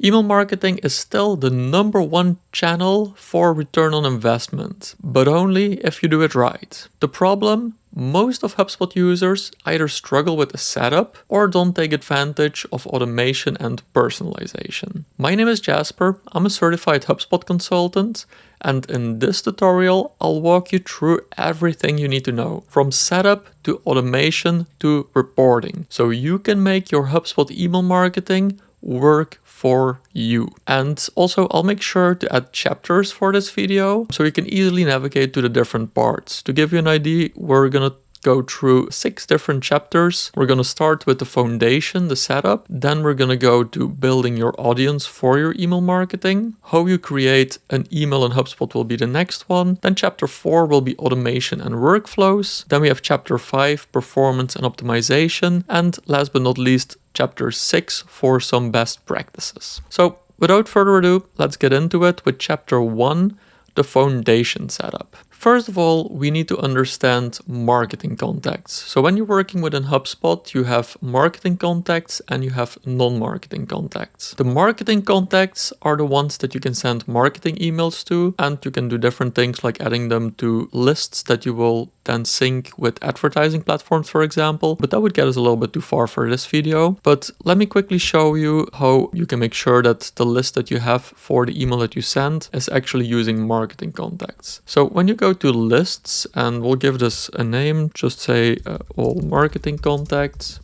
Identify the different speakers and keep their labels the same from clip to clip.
Speaker 1: Email marketing is still the #1 channel for return on investment, but only if you do it right. The problem? Most of HubSpot users either struggle with the setup or don't take advantage of automation and personalization. My name is Jasper, I'm a certified HubSpot consultant, and in this tutorial I'll walk you through everything you need to know, from setup to automation to reporting, so you can make your HubSpot email marketing work for you. And also I'll make sure to add chapters for this video so you can easily navigate to the different parts. To give you an idea, we're gonna go through 6 different chapters. We're gonna start with the foundation, the setup. Then we're gonna go to building your audience for your email marketing. How you create an email in HubSpot will be the next one. Then chapter 4 will be automation and workflows. Then we have chapter 5, performance and optimization. And last but not least, chapter 6 for some best practices. So without further ado, let's get into it with chapter 1, the foundation setup. First of all, we need to understand marketing contacts. So when you're working within HubSpot, you have marketing contacts and you have non-marketing contacts. The marketing contacts are the ones that you can send marketing emails to, and you can do different things like adding them to lists that you will then sync with advertising platforms, for example. But that would get us a little bit too far for this video. But let me quickly show you how you can make sure that the list that you have for the email that you send is actually using marketing contacts. So when you go to lists, and we'll give this a name, just say all marketing contacts.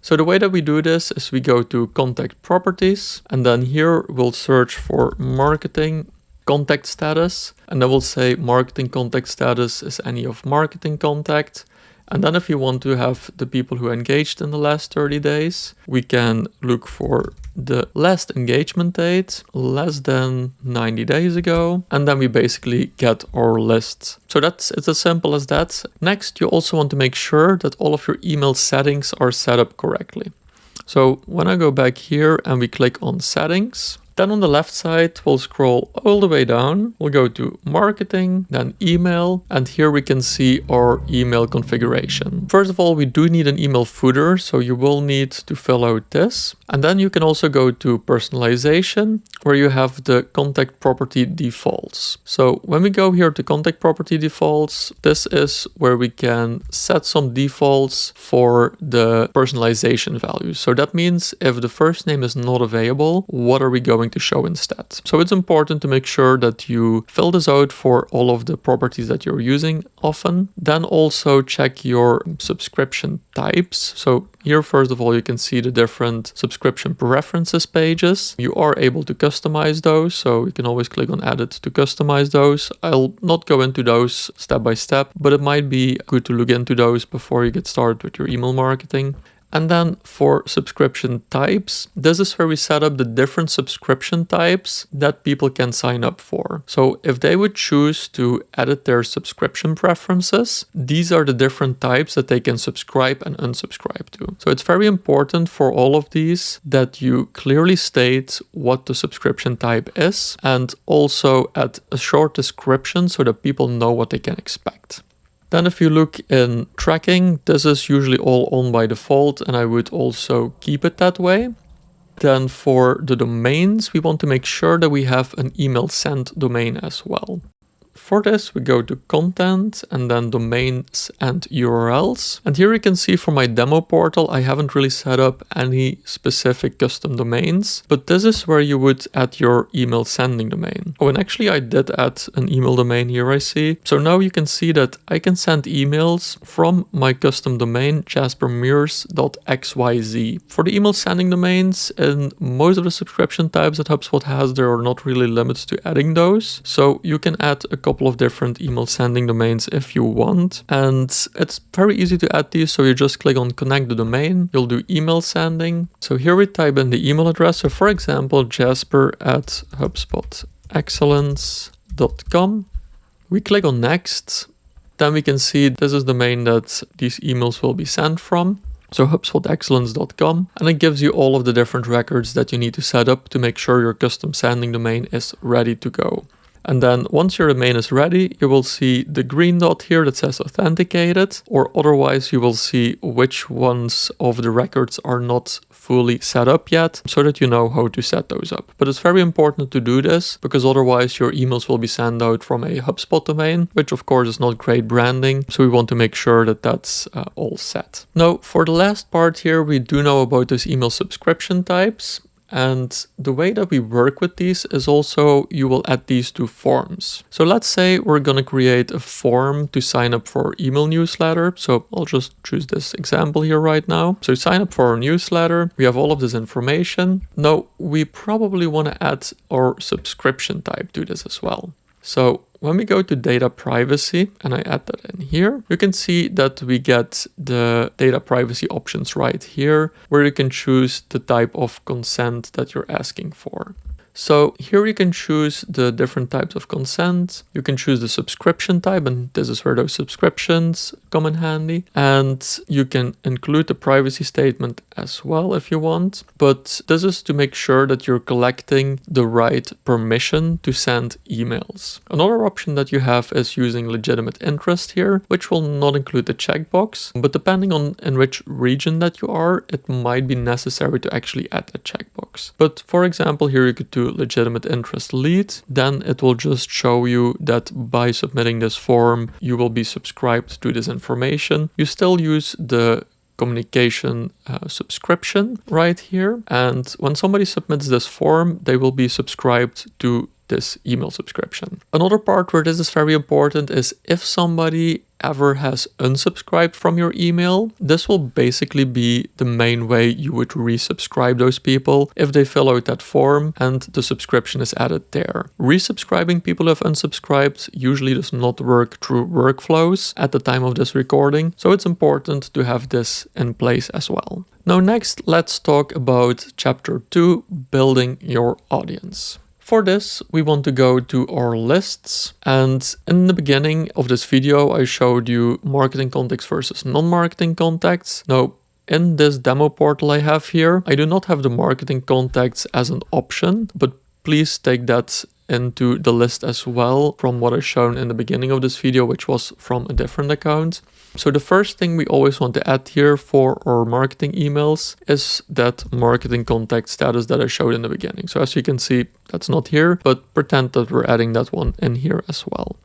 Speaker 1: So the way that we do this is we go to contact properties, and then here we'll search for marketing contact status, and then we'll say marketing contact status is any of marketing contact. And then if you want to have the people who engaged in the last 30 days, we can look for the last engagement date, less than 90 days ago, and then we basically get our list. So it's as simple as that. Next, you also want to make sure that all of your email settings are set up correctly. So when I go back here and we click on settings, then on the left side, we'll scroll all the way down. We'll go to marketing, then email, and here we can see our email configuration. First of all, we do need an email footer, so you will need to fill out this. And then you can also go to personalization, where you have the contact property defaults. So when we go here to contact property defaults, this is where we can set some defaults for the personalization values. So that means if the first name is not available, what are we going to show instead? So it's important to make sure that you fill this out for all of the properties that you're using often. Then also check your subscription types. So here, first of all, you can see the different subscription preferences pages. You are able to customize those, so you can always click on edit to customize those. I'll not go into those step by step, but it might be good to look into those before you get started with your email marketing. And then for subscription types, this is where we set up the different subscription types that people can sign up for. So if they would choose to edit their subscription preferences, these are the different types that they can subscribe and unsubscribe to. So it's very important for all of these that you clearly state what the subscription type is, and also add a short description so that people know what they can expect. Then if you look in tracking, this is usually all on by default, and I would also keep it that way. Then for the domains, we want to make sure that we have an email sent domain as well. For this, we go to content and then domains and URLs. And here you can see for my demo portal, I haven't really set up any specific custom domains, but this is where you would add your email sending domain. Oh, and actually I did add an email domain here, I see. So now you can see that I can send emails from my custom domain, jaspermeurs.xyz. For the email sending domains, in most of the subscription types that HubSpot has, there are not really limits to adding those. So you can add a couple of different email sending domains if you want, and it's very easy to add these. So you just click on connect the domain, you'll do email sending. So here we type in the email address, so for example jasper@hubspotexcellence.com. we click on next, then we can see this is the domain that these emails will be sent from. So HubSpotExcellence.com, and it gives you all of the different records that you need to set up to make sure your custom sending domain is ready to go. And then once your domain is ready, you will see the green dot here that says authenticated, or otherwise you will see which ones of the records are not fully set up yet, so that you know how to set those up. But it's very important to do this because otherwise your emails will be sent out from a HubSpot domain, which of course is not great branding. So we want to make sure that that's all set. Now, for the last part here, we do know about those email subscription types. And the way that we work with these is also you will add these to forms. So let's say we're going to create a form to sign up for our email newsletter. So I'll just choose this example here right now. So sign up for our newsletter. We have all of this information. Now we probably want to add our subscription type to this as well. So when we go to data privacy and I add that in here, you can see that we get the data privacy options right here, where you can choose the type of consent that you're asking for. So here you can choose the different types of consent. You can choose the subscription type, and this is where those subscriptions come in handy. And you can include the privacy statement as well if you want. But this is to make sure that you're collecting the right permission to send emails. Another option that you have is using legitimate interest here, which will not include the checkbox. But depending on in which region that you are, it might be necessary to actually add a checkbox. But for example, here you could do legitimate interest lead, then it will just show you that by submitting this form, you will be subscribed to this information. You still use the communication subscription right here. And when somebody submits this form, they will be subscribed to this email subscription. Another part where this is very important is if somebody ever has unsubscribed from your email, this will basically be the main way you would resubscribe those people if they fill out that form and the subscription is added there. Resubscribing people who have unsubscribed usually does not work through workflows at the time of this recording, so it's important to have this in place as well. Now next, let's talk about chapter 2, building your audience. For this, we want to go to our lists, and in the beginning of this video, I showed you marketing contacts versus non-marketing contacts. Now, in this demo portal I have here, I do not have the marketing contacts as an option, but please take that into the list as well from what I shown in the beginning of this video, which was from a different account. So the first thing we always want to add here for our marketing emails is that marketing contact status that I showed in the beginning. So as you can see, that's not here, but pretend that we're adding that one in here as well.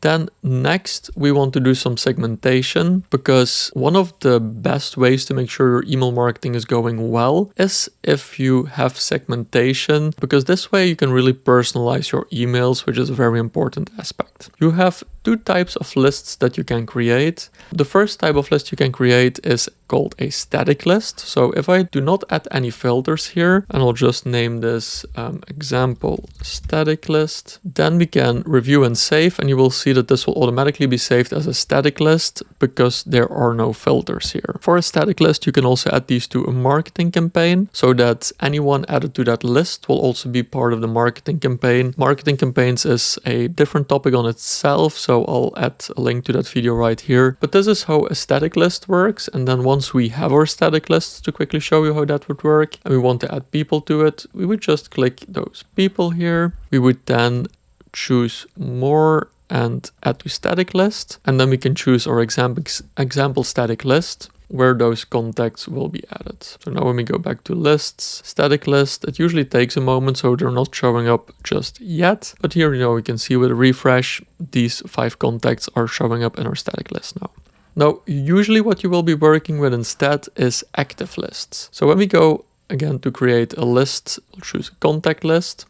Speaker 1: Then next, we want to do some segmentation, because one of the best ways to make sure your email marketing is going well is if you have segmentation, because this way you can really personalize your emails, which is a very important aspect. You have two types of lists that you can create. The first type of list you can create is called a static list. So if I do not add any filters here, and I'll just name this example static list, then we can review and save, and you will see that this will automatically be saved as a static list because there are no filters here. For a static list, you can also add these to a marketing campaign so that anyone added to that list will also be part of the marketing campaign. Marketing campaigns is a different topic on itself, so I'll add a link to that video right here. But this is how a static list works. And then once we have our static lists, to quickly show you how that would work, and we want to add people to it, we would just click those people here. We would then choose more and add to static list. And then we can choose our example static list, where those contacts will be added. So now when we go back to lists, static list, it usually takes a moment, so they're not showing up just yet. But here, we can see with a refresh, these 5 contacts are showing up in our static list now. Now, usually what you will be working with instead is active lists. So when we go again to create a list, we'll choose a contact list.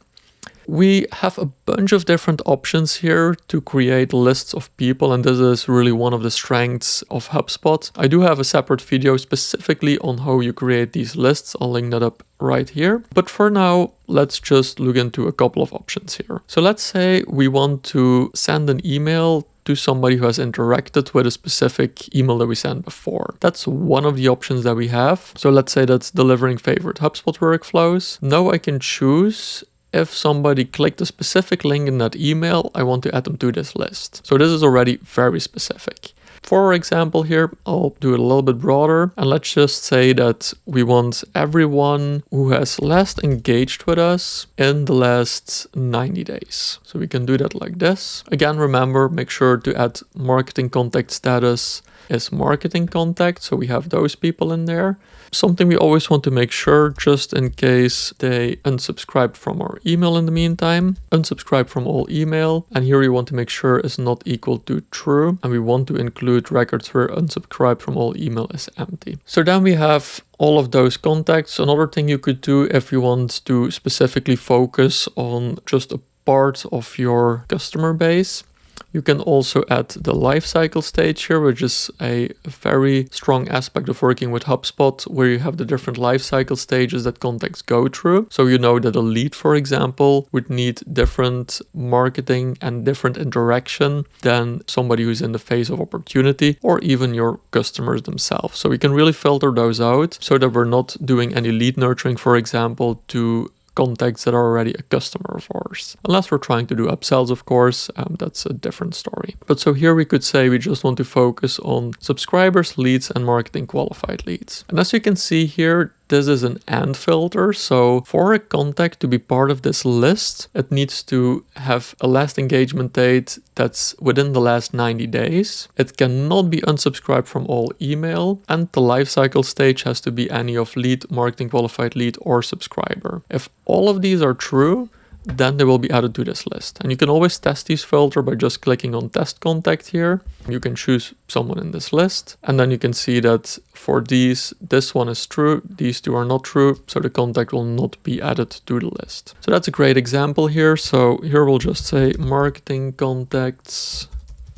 Speaker 1: We have a bunch of different options here to create lists of people, and this is really one of the strengths of HubSpot. I do have a separate video specifically on how you create these lists. I'll link that up right here. But for now, let's just look into a couple of options here. So let's say we want to send an email to somebody who has interacted with a specific email that we sent before. That's one of the options that we have. So let's say that's delivering favorite HubSpot workflows. Now I can choose if somebody clicked a specific link in that email, I want to add them to this list. So this is already very specific. For example here, I'll do it a little bit broader, and let's just say that we want everyone who has last engaged with us in the last 90 days. So we can do that like this. Again, remember, make sure to add marketing contact status is marketing contact, so we have those people in there. Something we always want to make sure, just in case they unsubscribed from our email in the meantime, unsubscribe from all email, and here we want to make sure is not equal to true, and we want to include records where unsubscribe from all email is empty. So then we have all of those contacts. Another thing you could do if you want to specifically focus on just a part of your customer base, you can also add the lifecycle stage here, which is a very strong aspect of working with HubSpot, where you have the different lifecycle stages that contacts go through. So you know that a lead, for example, would need different marketing and different interaction than somebody who's in the phase of opportunity, or even your customers themselves. So we can really filter those out so that we're not doing any lead nurturing, for example, to contacts that are already a customer of ours. Unless we're trying to do upsells, of course, that's a different story. But so here we could say we just want to focus on subscribers, leads, and marketing qualified leads. And as you can see here, this is an AND filter. So for a contact to be part of this list, it needs to have a last engagement date that's within the last 90 days. It cannot be unsubscribed from all email, and the lifecycle stage has to be any of lead, marketing qualified lead, or subscriber. If all of these are true, then they will be added to this list. And you can always test these filter by just clicking on test contact here. You can choose someone in this list, and then you can see that for these, this one is true, these two are not true, so the contact will not be added to the list. So that's a great example here. So here we'll just say marketing contacts.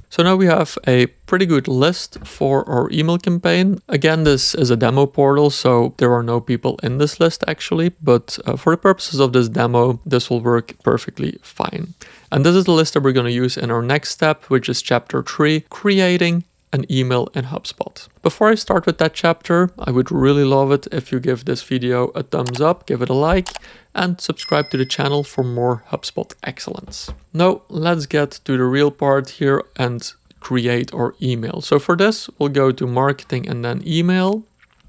Speaker 1: So now we have a pretty good list for our email campaign. Again, this is a demo portal, so there are no people in this list actually, but for the purposes of this demo, this will work perfectly fine. And this is the list that we're going to use in our next step, which is chapter 3, creating an email in HubSpot. Before I start with that chapter, I would really love it if you give this video a thumbs up, give it a like, and subscribe to the channel for more HubSpot excellence. Now, let's get to the real part here and create our email. So for this, we'll go to marketing and then email.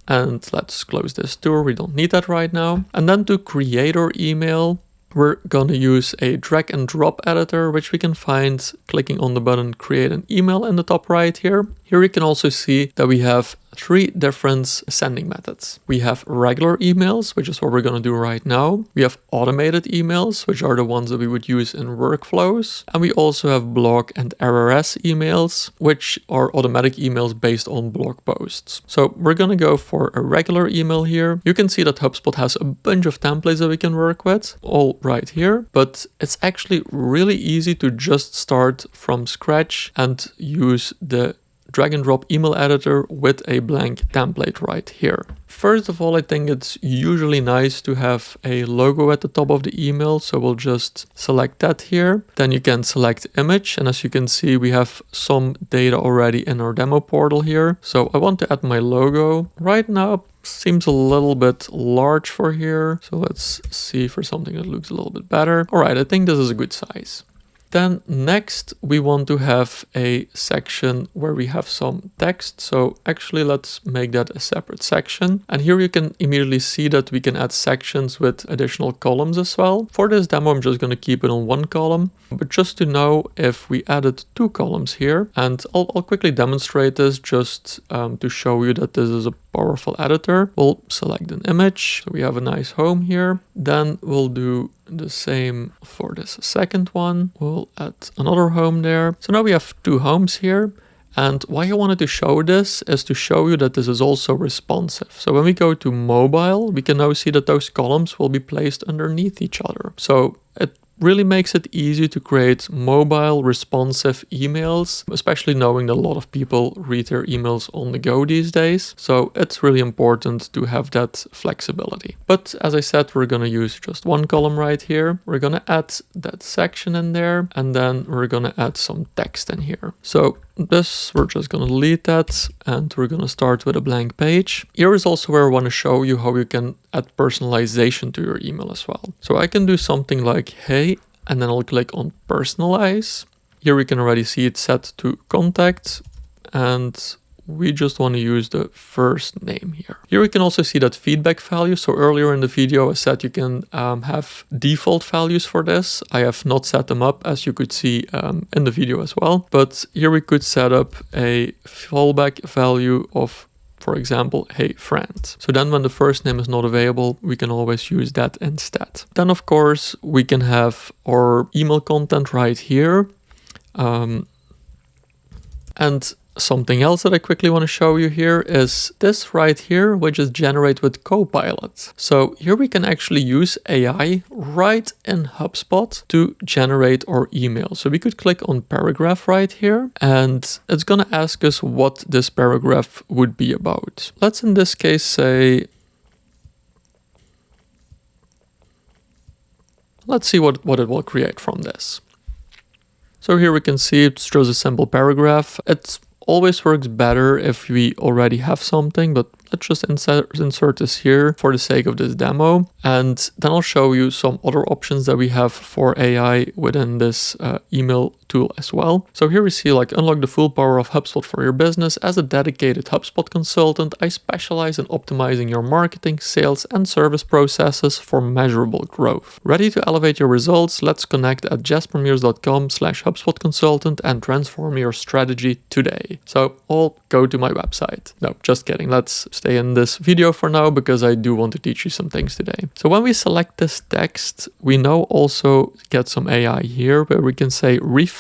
Speaker 1: And let's close this tour. We don't need that right now. And then to create our email, we're going to use a drag and drop editor, which we can find clicking on the button create an email in the top right here. Here you can also see that we have 3 different sending methods. We have regular emails, which is what we're going to do right now. We have automated emails, which are the ones that we would use in workflows. And we also have blog and RRS emails, which are automatic emails based on blog posts. So we're going to go for a regular email here. You can see that HubSpot has a bunch of templates that we can work with, all right here. But it's actually really easy to just start from scratch and use the drag and drop email editor with a blank template right here. First of all, I think it's usually nice to have a logo at the top of the email. So we'll just select that here. Then you can select image. And as you can see, we have some data already in our demo portal here. So I want to add my logo. Right now, seems a little bit large for here. So let's see for something that looks a little bit better. All right, I think this is a good size. Then next, we want to have a section where we have some text. So actually, let's make that a separate section. And here you can immediately see that we can add sections with additional columns as well. For this demo, I'm just going to keep it on 1 column. But just to know if we added 2 columns here, and I'll quickly demonstrate this just to show you that this is a powerful editor. We'll select an image. So we have a nice home here. Then we'll do the same for this second one. We'll add another home there. So now we have 2 homes here. And why I wanted to show this is to show you that this is also responsive. So when we go to mobile, we can now see that those columns will be placed underneath each other. So it really makes it easy to create mobile responsive emails, especially knowing that a lot of people read their emails on the go these days. So it's really important to have that flexibility. But as I said, we're going to use just 1 column right here. We're going to add that section in there, and then we're going to add some text in here. So this, we're just going to delete that, and we're going to start with a blank page. Here is also where I want to show you how you can add personalization to your email as well. So I can do something like, hey, and then I'll click on personalize. Here we can already see it set to contact. and we just want to use the first name here. Here we can also see that feedback value. So earlier in the video I said you can have default values for this. I have not set them up, as you could see in the video as well. But here we could set up a fallback value of, for example, hey friend. So then when the first name is not available, we can always use that instead. Then of course we can have our email content right here. And something else that I quickly want to show you here is this right here, which is generate with Copilot. So here we can actually use AI right in HubSpot to generate our email. So we could click on paragraph right here, and it's going to ask us what this paragraph would be about. Let's in this case say, let's see what it will create from this. So here we can see it shows a simple paragraph. It always works better if we already have something, but let's just insert this here for the sake of this demo. And then I'll show you some other options that we have for AI within this email tool as well. So here we see like unlock the full power of HubSpot for your business. As a dedicated HubSpot consultant, I specialize in optimizing your marketing, sales, and service processes for measurable growth. Ready to elevate your results? Let's connect at jaspermeurs.com/HubSpot consultant and transform your strategy today. So I'll go to my website. No, just kidding. Let's stay in this video for now because I do want to teach you some things today. So when we select this text, we now also get some AI here where we can say refine.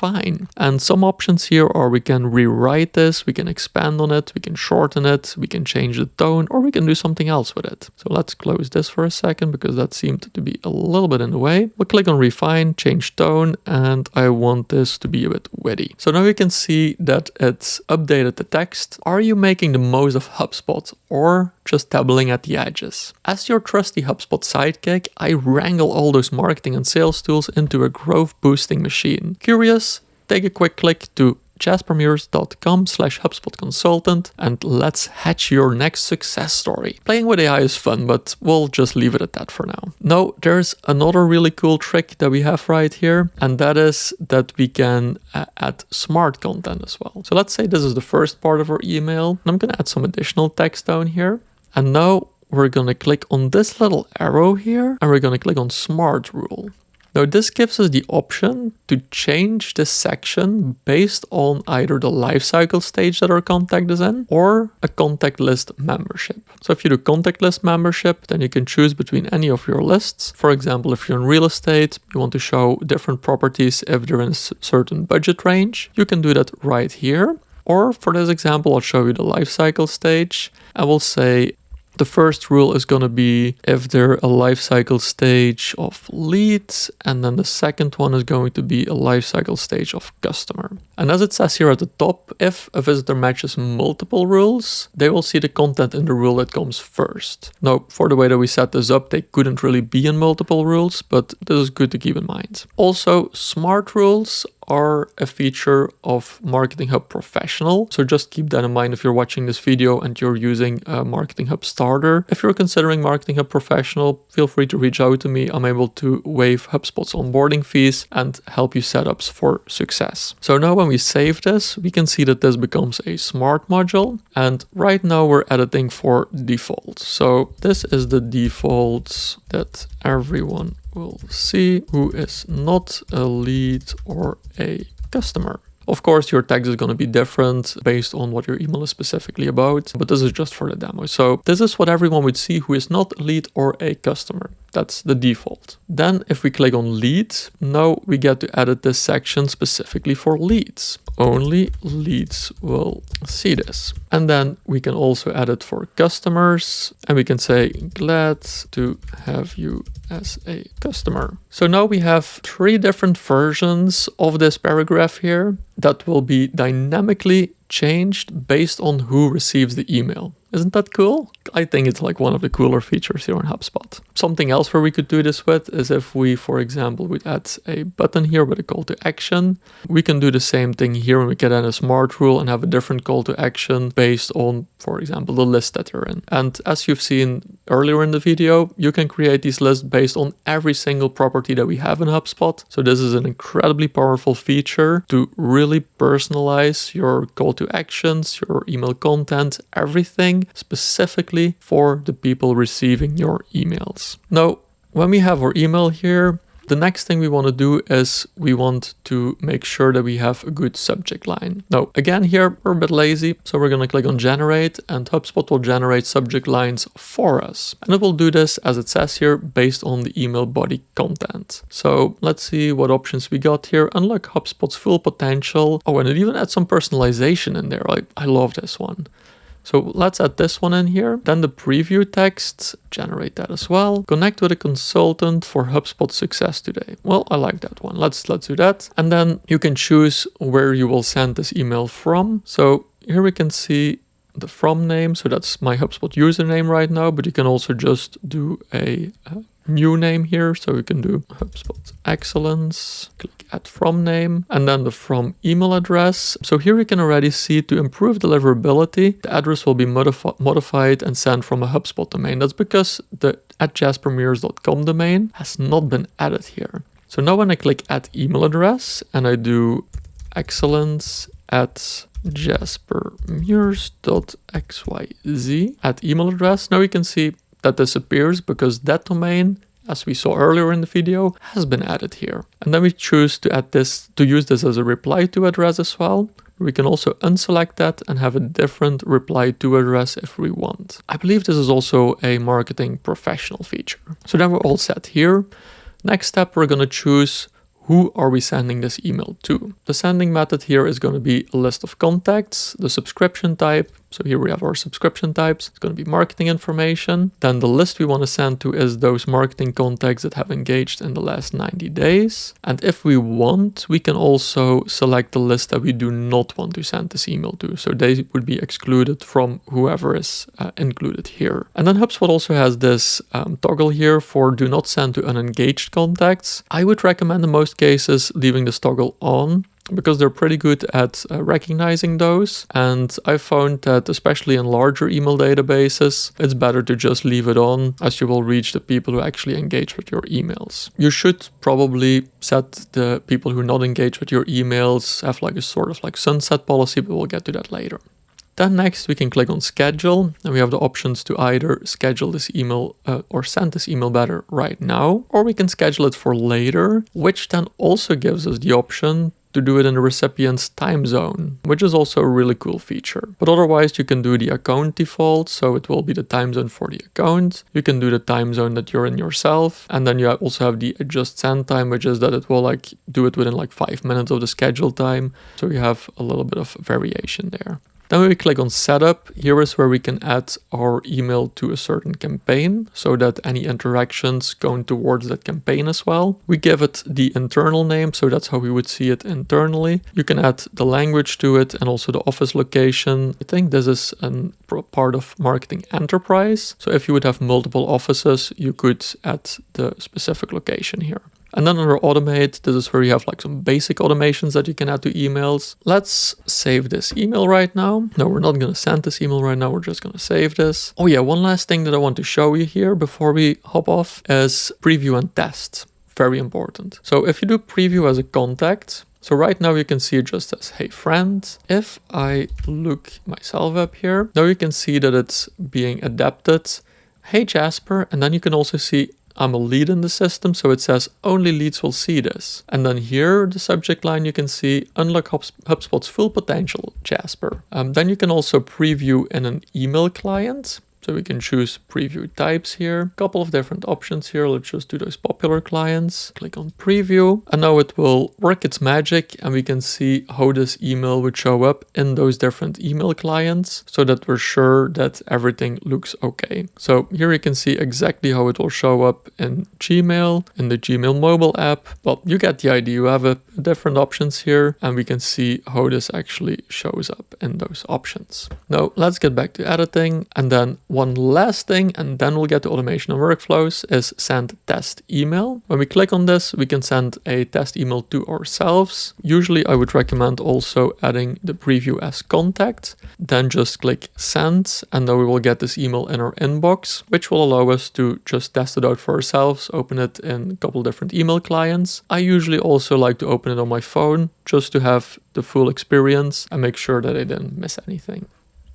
Speaker 1: And some options here are we can rewrite this, we can expand on it, we can shorten it, we can change the tone, or we can do something else with it. So let's close this for a second because that seemed to be a little bit in the way. We'll click on refine, change tone, and I want this to be a bit witty. So now we can see that it's updated the text. Are you making the most of HubSpot or just dabbling at the edges? As your trusty HubSpot sidekick, I wrangle all those marketing and sales tools into a growth boosting machine. Curious? Take a quick click to jaspermeurs.com/HubSpot consultant and let's hatch your next success story. Playing with AI is fun, but we'll just leave it at that for now. Now, there's another really cool trick that we have right here, and that is that we can add smart content as well. So let's say this is the first part of our email, and I'm going to add some additional text down here. And now we're going to click on this little arrow here, and we're going to click on Smart Rule. Now this gives us the option to change this section based on either the lifecycle stage that our contact is in or a contact list membership. So if you do contact list membership, then you can choose between any of your lists. For example, if you're in real estate, you want to show different properties if they're in a certain budget range, you can do that right here. Or for this example, I'll show you the lifecycle stage. I will say the first rule is going to be if they're a life cycle stage of leads, and then the second one is going to be a life cycle stage of customer. And as it says here at the top, if a visitor matches multiple rules, they will see the content in the rule that comes first. Now, for the way that we set this up, they couldn't really be in multiple rules, but this is good to keep in mind. Also, smart rules are a feature of Marketing Hub Professional. So just keep that in mind if you're watching this video and you're using Marketing Hub Starter. If you're considering Marketing Hub Professional, feel free to reach out to me. I'm able to waive HubSpot's onboarding fees and help you setups for success. So now when we save this, we can see that this becomes a smart module. And right now we're editing for default. So this is the default that everyone will see who is not a lead or a customer. Of course, your text is going to be different based on what your email is specifically about, but this is just for the demo. So this is what everyone would see who is not a lead or a customer. That's the default. Then if we click on leads, now we get to edit this section specifically for leads. Only leads will see this. And then we can also edit for customers, and we can say, glad to have you as a customer. So now we have 3 different versions of this paragraph here that will be dynamically changed based on who receives the email. Isn't that cool? I think it's like one of the cooler features here in HubSpot. Something else where we could do this with is if we, for example, would add a button here with a call to action. We can do the same thing here when we can add a smart rule and have a different call to action based on, for example, the list that you're in. And as you've seen earlier in the video, you can create these lists based on every single property that we have in HubSpot. So this is an incredibly powerful feature to really personalize your call to actions, your email content, everything specifically for the people receiving your emails. Now, when we have our email here, the next thing we want to do is we want to make sure that we have a good subject line. Now, again, here we're a bit lazy, so we're going to click on generate, and HubSpot will generate subject lines for us. And it will do this, as it says here, based on the email body content. So let's see what options we got here. Unlock HubSpot's full potential. Oh, and it even adds some personalization in there. I love this one. So let's add this one in here. Then the preview text, generate that as well. Connect with a consultant for HubSpot success today. Well, I like that one. Let's do that. And then you can choose where you will send this email from. So here we can see the from name. So that's my HubSpot username right now, but you can also just do a new name here. So we can do HubSpot Excellence, click add from name, and then the from email address. So here we can already see to improve deliverability, the address will be modified and sent from a HubSpot domain. That's because the @jaspermeurs.com domain has not been added here. So now when I click add email address and I do excellence@jaspermeurs.xyz, add email address, now you can see that disappears because that domain, as we saw earlier in the video, has been added here. And then we choose to add this, to use this as a reply to address as well. We can also unselect that and have a different reply to address if we want. I believe this is also a marketing professional feature. So then we're all set here. Next step, we're going to choose who are we sending this email to. The sending method here is going to be a list of contacts, the subscription type. So here we have our subscription types. It's going to be marketing information. Then the list we want to send to is those marketing contacts that have engaged in the last 90 days. And if we want, we can also select the list that we do not want to send this email to. So they would be excluded from whoever is included here. And then HubSpot also has this toggle here for do not send to unengaged contacts. I would recommend in most cases leaving this toggle on, because they're pretty good at recognizing those. And I found that especially in larger email databases, it's better to just leave it on, as you will reach the people who actually engage with your emails. You should probably set the people who not engage with your emails, have like a sort of like sunset policy, but we'll get to that later. Then next we can click on schedule, and we have the options to either schedule this email or send this email better right now, or we can schedule it for later, which then also gives us the option to do it in the recipient's time zone, which is also a really cool feature. But otherwise you can do the account default, so it will be the time zone for the account. You can do the time zone that you're in yourself, and then you also have the adjust send time, which is that it will like do it within like 5 minutes of the scheduled time. So you have a little bit of variation there. Then we click on setup. Here is where we can add our email to a certain campaign so that any interactions going towards that campaign as well. We give it the internal name, so that's how we would see it internally. You can add the language to it and also the office location. I think this is a part of marketing enterprise. So if you would have multiple offices, you could add the specific location here. And then under automate, this is where you have like some basic automations that you can add to emails. Let's save this email right now. No, we're not going to send this email right now. We're just going to save this. Oh yeah, one last thing that I want to show you here before we hop off is preview and test. Very important. So if you do preview as a contact, so right now you can see it just as, hey friend. If I look myself up here, now you can see that it's being adapted. Hey Jasper, and then you can also see I'm a lead in the system, so it says only leads will see this. And then here, the subject line, you can see unlock HubSpot's full potential, Jasper. Then you can also preview in an email client. So we can choose preview types here. A couple of different options here. Let's just do those popular clients. Click on preview. And now it will work its magic and we can see how this email would show up in those different email clients so that we're sure that everything looks okay. So here you can see exactly how it will show up in Gmail, in the Gmail mobile app. Well, you get the idea. You have different options here and we can see how this actually shows up in those options. Now let's get back to editing. And then one last thing, and then we'll get to automation and workflows, is send test email. When we click on this, we can send a test email to ourselves. Usually I would recommend also adding the preview as contact, then just click send, and then we will get this email in our inbox, which will allow us to just test it out for ourselves, open it in a couple different email clients. I usually also like to open it on my phone just to have the full experience and make sure that I didn't miss anything.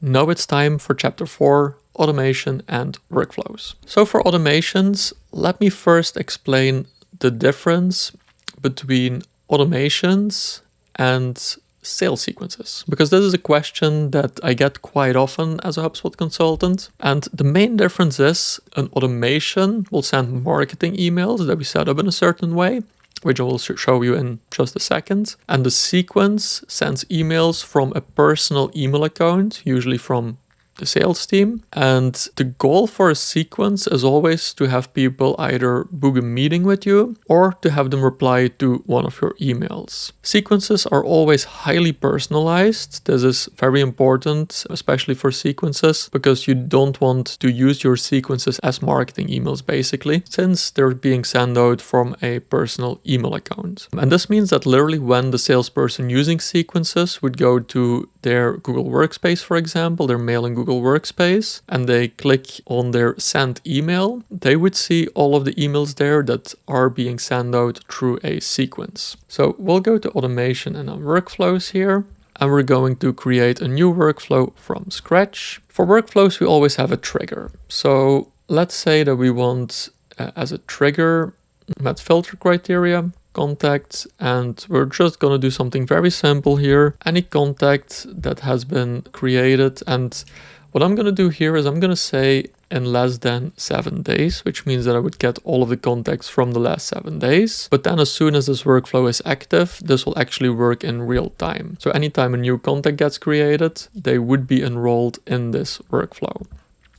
Speaker 1: Now it's time for chapter 4, automation and workflows. So for automations, let me first explain the difference between automations and sales sequences, because this is a question that I get quite often as a HubSpot consultant. And the main difference is an automation will send marketing emails that we set up in a certain way, which I will show you in just a second. And the sequence sends emails from a personal email account, usually from the sales team. And the goal for a sequence is always to have people either book a meeting with you or to have them reply to one of your emails. Sequences are always highly personalized. This is very important, especially for sequences, because you don't want to use your sequences as marketing emails, basically, since they're being sent out from a personal email account. And this means that literally when the salesperson using sequences would go to their Google Workspace, for example, their mail in Google Workspace, and they click on their send email, they would see all of the emails there that are being sent out through a sequence. So we'll go to automation and then workflows here, and we're going to create a new workflow from scratch. For workflows, we always have a trigger. So let's say that we want as a trigger met filter criteria, contact, and we're just going to do something very simple here. Any contact that has been created, and what I'm going to do here is I'm going to say in less than 7 days, which means that I would get all of the contacts from the last 7 days. But then as soon as this workflow is active, this will actually work in real time. So anytime a new contact gets created, they would be enrolled in this workflow.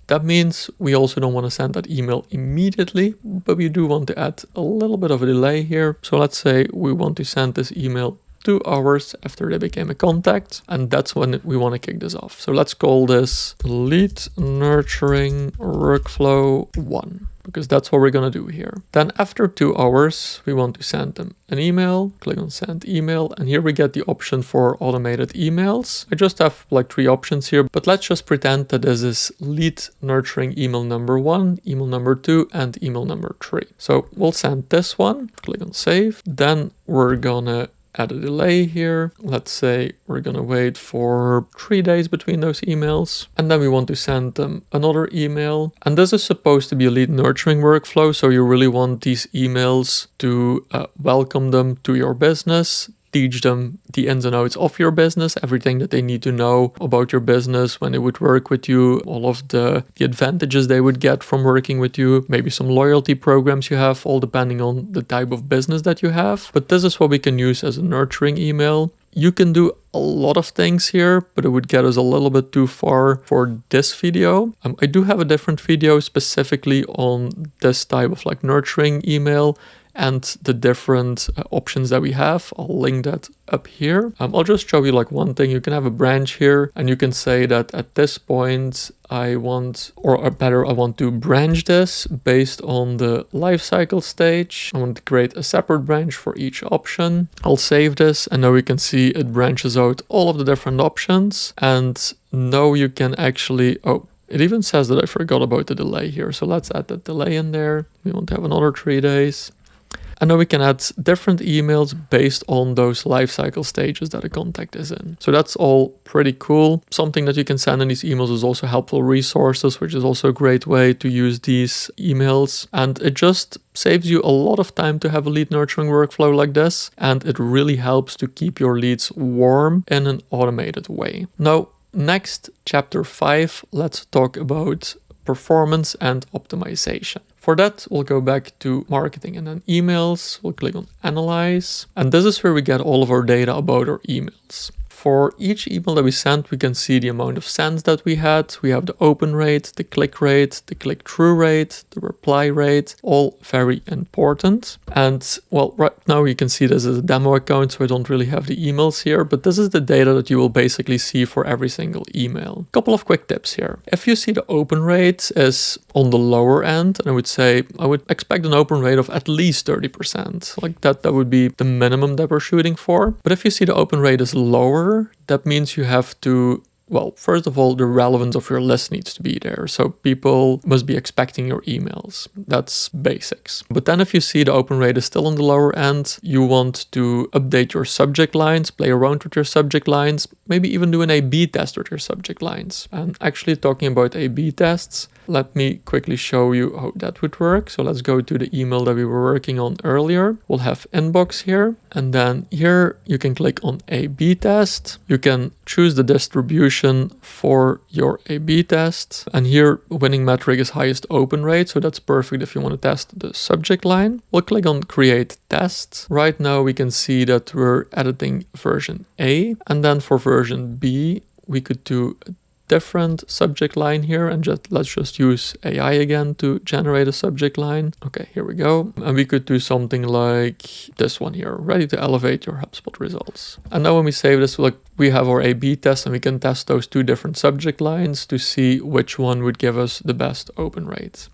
Speaker 1: That means we also don't want to send that email immediately, but we do want to add a little bit of a delay here. So let's say we want to send this email 2 hours after they became a contact, and that's when we want to kick this off. So let's call this lead nurturing workflow 1, because that's what we're going to do here. Then after 2 hours, we want to send them an email. Click on send email, and here we get the option for automated emails. I just have like 3 options here, but let's just pretend that this is lead nurturing email number 1, email number 2, and email number 3. So we'll send this one, click on save. Then we're gonna add a delay here. Let's say we're gonna wait for 3 days between those emails, and then we want to send them another email. And this is supposed to be a lead nurturing workflow, so you really want these emails to welcome them to your business, teach them the ins and outs of your business, everything that they need to know about your business when they would work with you, all of the advantages they would get from working with you, maybe some loyalty programs you have, all depending on the type of business that you have. But this is what we can use as a nurturing email. You can do a lot of things here, but it would get us a little bit too far for this video. I do have a different video specifically on this type of like nurturing email and the different options that we have. I'll link that up here. I'll just show you like one thing. You can have a branch here, and you can say that at this point I want, or better, I want to branch this based on the lifecycle stage. I want to create a separate branch for each option. I'll save this, and now we can see it branches out all of the different options. And now you can actually, it even says that I forgot about the delay here. So let's add that delay in there. We want to have another 3 days. And now we can add different emails based on those lifecycle stages that a contact is in. So that's all pretty cool. Something that you can send in these emails is also helpful resources, which is also a great way to use these emails. And it just saves you a lot of time to have a lead nurturing workflow like this. And it really helps to keep your leads warm in an automated way. Now, next, chapter 5, let's talk about performance and optimization. For that, we'll go back to marketing and then emails. We'll click on analyze. And this is where we get all of our data about our emails. for each email that we sent, we can see the amount of sends that we had. We have the open rate, the click-through rate, the reply rate, all very important. And well, right now you can see this is a demo account, so I don't really have the emails here, but this is the data that you will basically see for every single email. Couple of quick tips here. If you see the open rate is on the lower end, and I would expect an open rate of at least 30%. Like that would be the minimum that we're shooting for. But if you see the open rate is lower, that means you have to, well, first of all, the relevance of your list needs to be there. So people must be expecting your emails. That's basics. But then if you see the open rate is still on the lower end, you want to update your subject lines, play around with your subject lines, maybe even do an A/B test with your subject lines. And actually talking about A/B tests, let me quickly show you how that would work. So let's go to the email that we were working on earlier. We'll have inbox here. And then here you can click on A/B test. You can choose the distribution for your A/B test. And here winning metric is highest open rate. So that's perfect if you want to test the subject line. We'll click on create test. Right now we can see that we're editing version A. And then for version B, we could do a different subject line here, and let's just use AI again to generate a subject line. Okay, here we go. And we could do something like this one here, ready to elevate your HubSpot results. And now when we save this, like, we have our A/B test, and we can test those two different subject lines to see which one would give us the best open rate.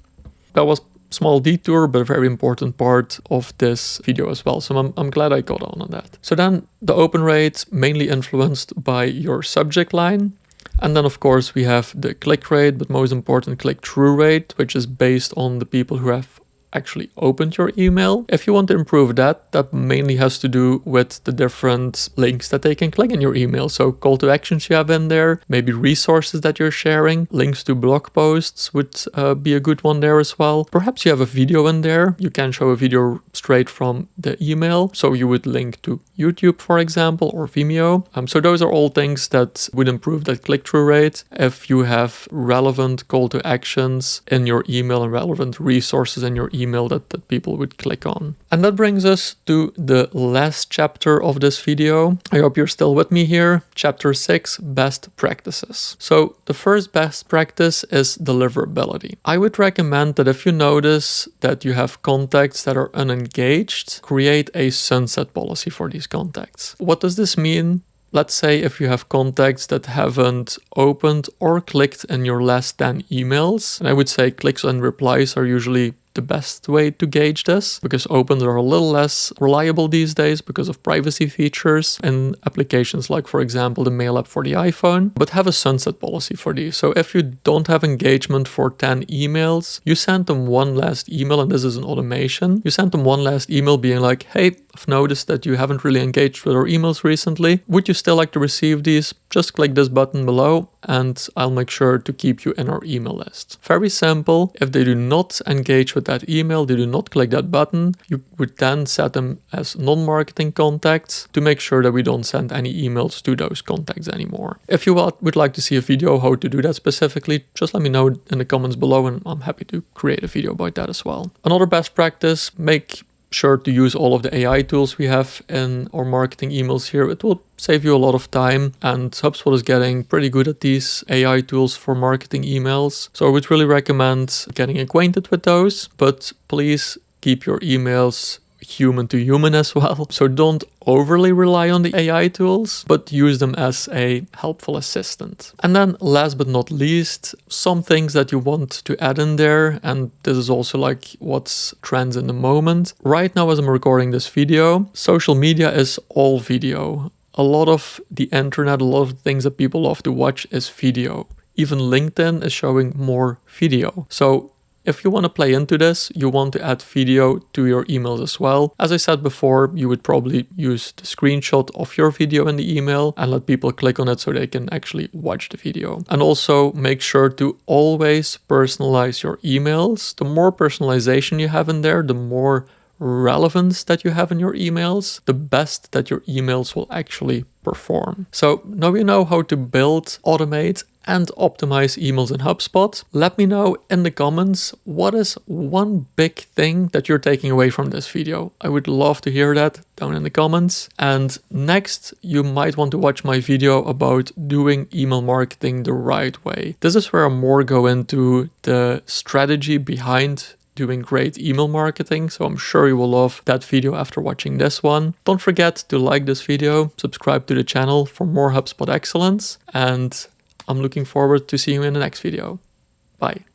Speaker 1: That was small detour, but a very important part of this video as well. So I'm glad I got on that. So then the open rate mainly influenced by your subject line. And then of course we have the click rate, but most important click-through rate, which is based on the people who have actually opened your email. If you want to improve that, that mainly has to do with the different links that they can click in your email. So call to actions you have in there, maybe resources that you're sharing, links to blog posts would be a good one there as well. Perhaps you have a video in there. You can show a video straight from the email. So you would link to YouTube, for example, or Vimeo. So those are all things that would improve that click-through rate if you have relevant call to actions in your email and relevant resources in your email that people would click on. And that brings us to the last chapter of this video. I hope you're still with me here. Chapter 6, best practices. So the first best practice is deliverability. I would recommend that if you notice that you have contacts that are unengaged, create a sunset policy for these contacts. What does this mean? Let's say if you have contacts that haven't opened or clicked in your last 10 emails, and I would say clicks and replies are usually the best way to gauge this, because opens are a little less reliable these days because of privacy features in applications like, for example, the Mail app for the iPhone, but have a sunset policy for these. So if you don't have engagement for 10 emails, you send them one last email, and this is an automation. You send them one last email being like, hey, I've noticed that you haven't really engaged with our emails recently. Would you still like to receive these? Just click this button below and I'll make sure to keep you in our email list. Very simple. If they do not engage with that email, they do not click that button, you would then set them as non-marketing contacts to make sure that we don't send any emails to those contacts anymore. If you would like to see a video how to do that specifically, just let me know in the comments below and I'm happy to create a video about that as well. Another best practice, make sure to use all of the AI tools we have in our marketing emails here. It will save you a lot of time, and HubSpot is getting pretty good at these AI tools for marketing emails. So I would really recommend getting acquainted with those, but please keep your emails human to human as well. So don't overly rely on the AI tools, but use them as a helpful assistant. And then last but not least, some things that you want to add in there. And this is also like what's trends in the moment. Right now, as I'm recording this video, social media is all video. A lot of the internet, a lot of things that people love to watch is video. Even LinkedIn is showing more video. So if you want to play into this, you want to add video to your emails as well. As I said before, you would probably use the screenshot of your video in the email and let people click on it so they can actually watch the video. And also make sure to always personalize your emails. The more personalization you have in there, the more relevance that you have in your emails, the best that your emails will actually perform. So now you know how to build, automate, and optimize emails in HubSpot. Let me know in the comments what is one big thing that you're taking away from this video. I would love to hear that down in the comments. And next, you might want to watch my video about doing email marketing the right way. This is where I more go into the strategy behind doing great email marketing, so I'm sure you will love that video after watching this one. Don't forget to like this video, subscribe to the channel for more HubSpot excellence, and I'm looking forward to seeing you in the next video. Bye.